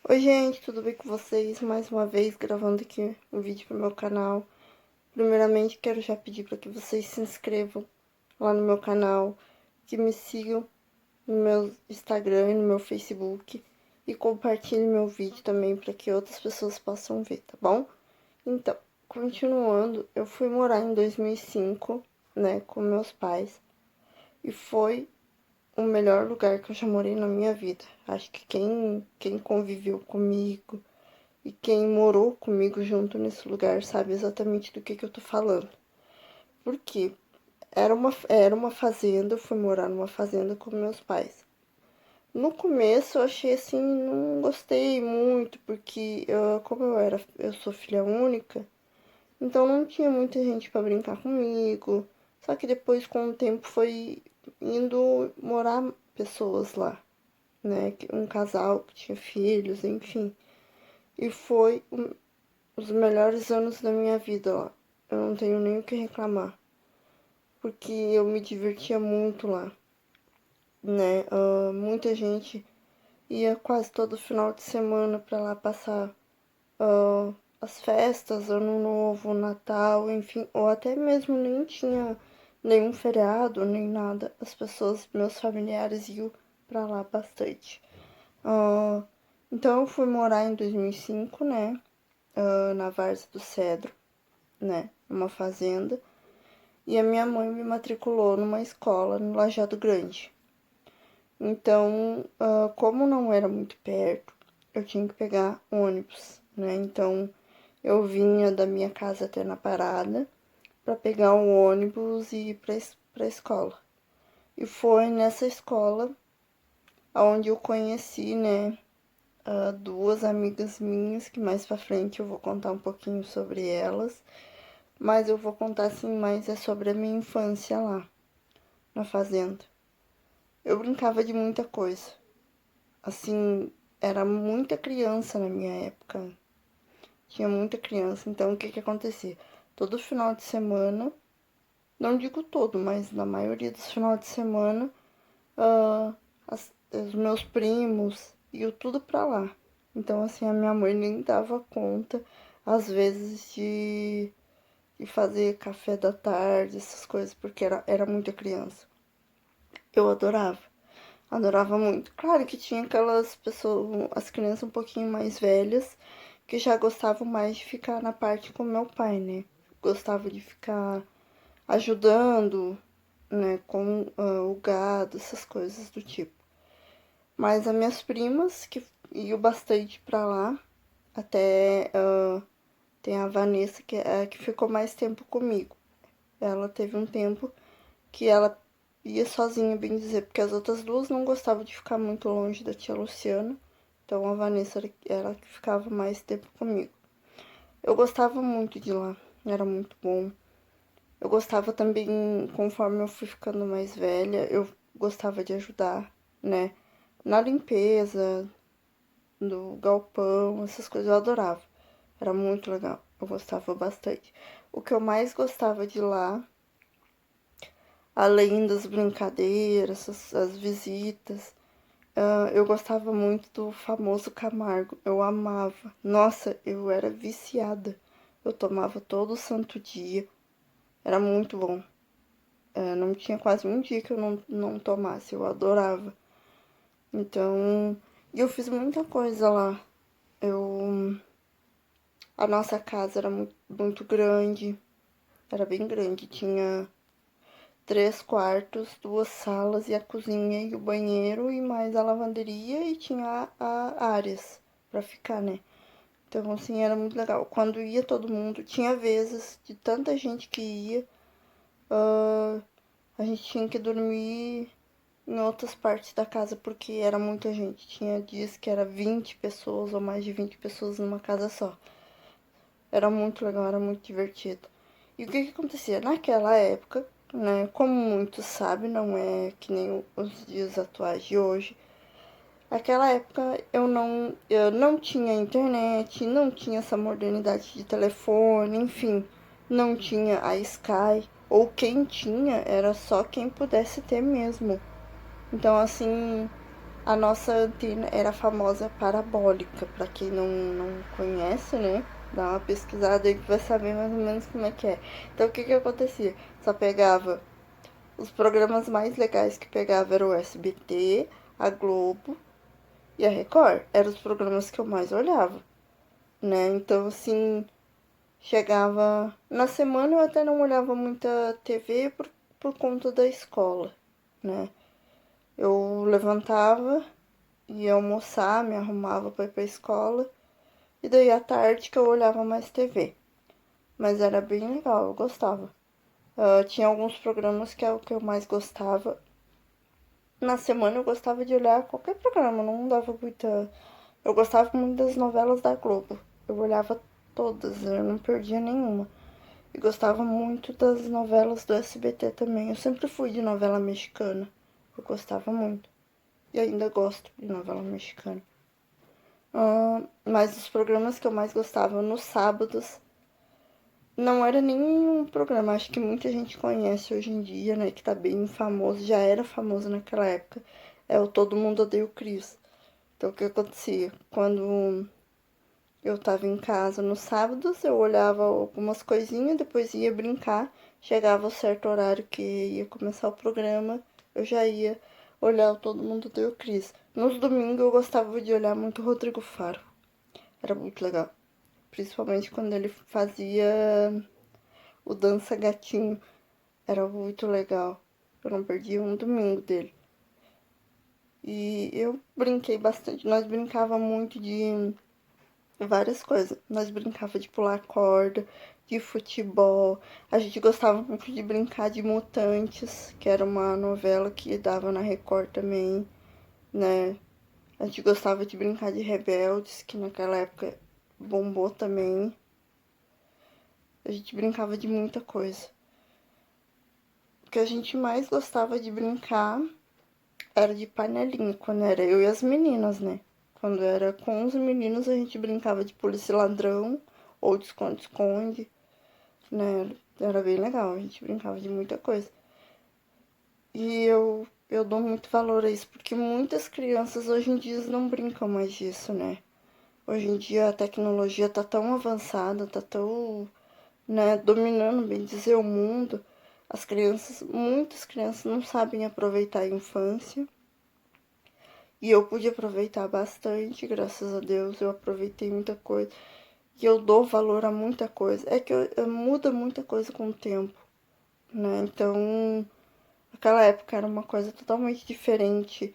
Oi gente, tudo bem com vocês? Mais uma vez gravando aqui um vídeo pro meu canal. Primeiramente quero já pedir para que vocês se inscrevam lá no meu canal, que me sigam no meu Instagram e no meu Facebook e compartilhem meu vídeo também para que outras pessoas possam ver, tá bom? Então, continuando, eu fui morar em 2005, né, com meus pais e foi o melhor lugar que eu já morei na minha vida. Acho que quem conviveu comigo e quem morou comigo junto nesse lugar sabe exatamente do que eu tô falando. Porque era uma fazenda, eu fui morar numa fazenda com meus pais. No começo eu achei assim, não gostei muito, porque como eu sou filha única, então não tinha muita gente para brincar comigo. Só que depois, com o tempo, foi indo morar pessoas lá, né? Um casal que tinha filhos, enfim. E foi os melhores anos da minha vida lá. Eu não tenho nem o que reclamar, porque eu me divertia muito lá, né? Muita gente ia quase todo final de semana pra lá passar as festas, Ano Novo, Natal, enfim, ou até mesmo nem tinha nenhum feriado, nem nada. As pessoas, meus familiares, iam pra lá bastante. Uh, então eu fui morar em 2005, né? Na Várzea do Cedro, né? Numa fazenda. E a minha mãe me matriculou numa escola no Lajeado Grande. Então, como não era muito perto, eu tinha que pegar ônibus, né? Então, eu vinha da minha casa até na parada para pegar um ônibus e ir para a escola. E foi nessa escola onde eu conheci, né, duas amigas minhas, que mais pra frente eu vou contar um pouquinho sobre elas. Mas eu vou contar assim mais sobre a minha infância lá, na fazenda. Eu brincava de muita coisa. Assim, era muita criança na minha época. Tinha muita criança, então o que acontecia? Todo final de semana, não digo todo, mas na maioria dos finais de semana, os meus primos iam tudo pra lá. Então, assim, a minha mãe nem dava conta, às vezes, de fazer café da tarde, essas coisas, porque era muita criança. Eu adorava muito. Claro que tinha aquelas pessoas, as crianças um pouquinho mais velhas, que já gostavam mais de ficar na parte com meu pai, né? Gostava de ficar ajudando, né, com o gado, essas coisas do tipo. Mas as minhas primas, que iam bastante pra lá, até tem a Vanessa, que é a que ficou mais tempo comigo. Ela teve um tempo que ela ia sozinha, bem dizer, porque as outras duas não gostavam de ficar muito longe da tia Luciana. Então a Vanessa era ela que ficava mais tempo comigo. Eu gostava muito de lá, era muito bom. Eu gostava também, conforme eu fui ficando mais velha, eu gostava de ajudar, né? Na limpeza do galpão, essas coisas eu adorava. Era muito legal, eu gostava bastante. O que eu mais gostava de lá, além das brincadeiras, as visitas, eu gostava muito do famoso Camargo. Eu amava. Nossa, eu era viciada. Eu tomava todo santo dia. Era muito bom. Não tinha quase um dia que eu não tomasse. Eu adorava. Então, eu fiz muita coisa lá. A nossa casa era muito, muito grande. Era bem grande. Tinha 3 quartos, 2 salas e a cozinha e o banheiro e mais a lavanderia e tinha áreas pra ficar, né? Então, assim, era muito legal. Quando ia todo mundo, tinha vezes de tanta gente que ia, a gente tinha que dormir em outras partes da casa porque era muita gente. Tinha dias que era 20 pessoas ou mais de 20 pessoas numa casa só. Era muito legal, era muito divertido. E o que acontecia? Naquela época, né, como muitos sabem, não é que nem os dias atuais de hoje. Naquela época eu não tinha internet, não tinha essa modernidade de telefone, enfim. não tinha a Sky, ou quem tinha era só quem pudesse ter mesmo. Então, assim, a nossa antena era famosa parabólica, pra quem não conhece, né? Dá uma pesquisada aí que vai saber mais ou menos como é que é. Então, o que que acontecia? Só pegava os programas mais legais que pegava era o SBT, a Globo e a Record. Eram os programas que eu mais olhava, né? Então, assim, chegava. Na semana eu até não olhava muita TV por conta da escola, né? Eu levantava, ia almoçar, me arrumava pra ir pra escola. E daí à tarde que eu olhava mais TV. Mas era bem legal, eu gostava. Tinha alguns programas que é o que eu mais gostava. Na semana eu gostava de olhar qualquer programa, não dava muita. Eu gostava muito das novelas da Globo. Eu olhava todas, eu não perdia nenhuma. E gostava muito das novelas do SBT também. Eu sempre fui de novela mexicana. Eu gostava muito. E ainda gosto de novela mexicana. Mas os programas que eu mais gostava nos sábados não era nenhum programa, acho que muita gente conhece hoje em dia, né? Que tá bem famoso, já era famoso naquela época. É o Todo Mundo Odeia o Chris. Então o que acontecia? Quando eu tava em casa nos sábados, eu olhava algumas coisinhas, depois ia brincar. Chegava o certo horário que ia começar o programa, eu já ia olhar o Todo Mundo Odeia o Chris. Nos domingos eu gostava de olhar muito o Rodrigo Faro. Era muito legal. Principalmente quando ele fazia o Dança Gatinho. Era muito legal. Eu não perdia um domingo dele. E eu brinquei bastante. Nós brincava muito de várias coisas. Nós brincava de pular corda, de futebol. A gente gostava muito de brincar de Mutantes, que era uma novela que dava na Record também, né? A gente gostava de brincar de Rebeldes, que naquela época bombou também. A gente brincava de muita coisa. O que a gente mais gostava de brincar era de panelinha, quando era eu e as meninas, né? Quando era com os meninos, a gente brincava de polícia e ladrão ou de esconde-esconde, né? Era bem legal, a gente brincava de muita coisa. E eu dou muito valor a isso, porque muitas crianças hoje em dia não brincam mais disso, né? Hoje em dia a tecnologia tá tão avançada, tá tão, né, dominando, bem dizer, o mundo. As crianças, muitas crianças não sabem aproveitar a infância. E eu pude aproveitar bastante, graças a Deus. Eu aproveitei muita coisa. E eu dou valor a muita coisa. É que muda muita coisa com o tempo, né? Então, aquela época era uma coisa totalmente diferente.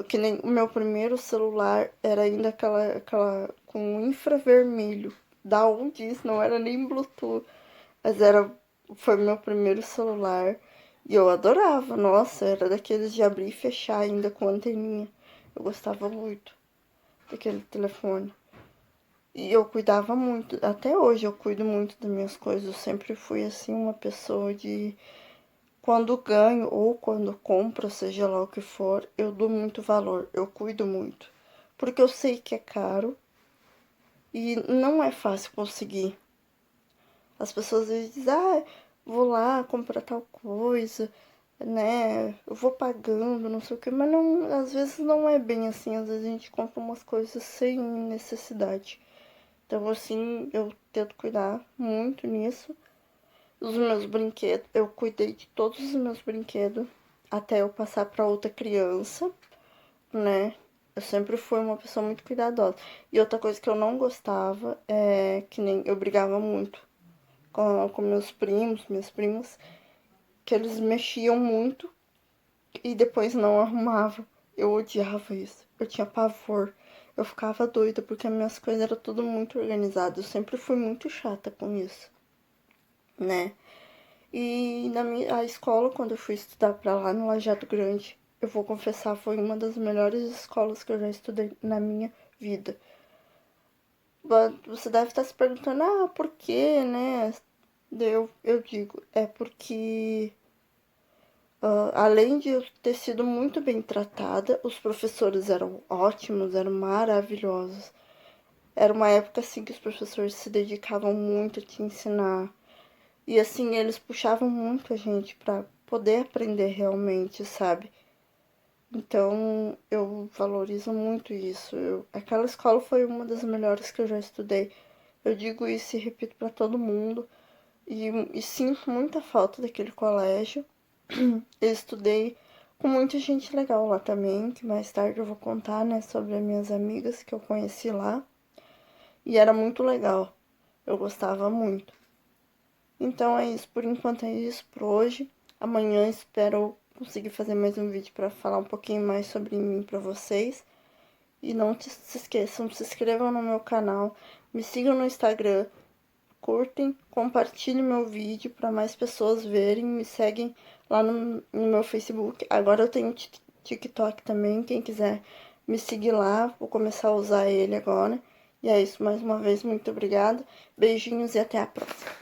Que nem o meu primeiro celular era ainda aquela com infravermelho. Da onde isso? Não era nem Bluetooth. Mas foi meu primeiro celular. E eu adorava. Nossa, era daqueles de abrir e fechar ainda com anteninha. Eu gostava muito daquele telefone. E eu cuidava muito, até hoje eu cuido muito das minhas coisas. Eu sempre fui assim, uma pessoa de quando ganho ou quando compro, seja lá o que for, eu dou muito valor, eu cuido muito. Porque eu sei que é caro e não é fácil conseguir. As pessoas às vezes dizem, vou lá comprar tal coisa, né? Eu vou pagando, não sei o que, mas não, às vezes não é bem assim, às vezes a gente compra umas coisas sem necessidade. Então, assim, eu tento cuidar muito nisso. Os meus brinquedos, eu cuidei de todos os meus brinquedos até eu passar para outra criança, né? Eu sempre fui uma pessoa muito cuidadosa. E outra coisa que eu não gostava é que nem eu brigava muito com meus primos, minhas primas, que eles mexiam muito e depois não arrumavam. Eu odiava isso. Eu tinha pavor. Eu ficava doida porque as minhas coisas eram tudo muito organizadas. Eu sempre fui muito chata com isso, né? E a escola, quando eu fui estudar pra lá no Lajeado Grande, eu vou confessar, foi uma das melhores escolas que eu já estudei na minha vida. Você deve estar se perguntando, por quê, né? Eu digo, é porque além de eu ter sido muito bem tratada, os professores eram ótimos, eram maravilhosos. Era uma época assim que os professores se dedicavam muito a te ensinar. E assim, eles puxavam muito a gente pra poder aprender realmente, sabe? Então, eu valorizo muito isso. Aquela escola foi uma das melhores que eu já estudei. Eu digo isso e repito pra todo mundo. E sinto muita falta daquele colégio. Eu estudei com muita gente legal lá também, que mais tarde eu vou contar, né, sobre as minhas amigas que eu conheci lá. E era muito legal. Eu gostava muito. Então é isso, por enquanto é isso por hoje. Amanhã espero conseguir fazer mais um vídeo para falar um pouquinho mais sobre mim para vocês. E não se esqueçam, se inscrevam no meu canal, me sigam no Instagram, curtem, compartilhem meu vídeo para mais pessoas verem, me seguem lá no meu Facebook. Agora eu tenho TikTok também, quem quiser me seguir lá, vou começar a usar ele agora. E é isso, mais uma vez, muito obrigada. Beijinhos e até a próxima.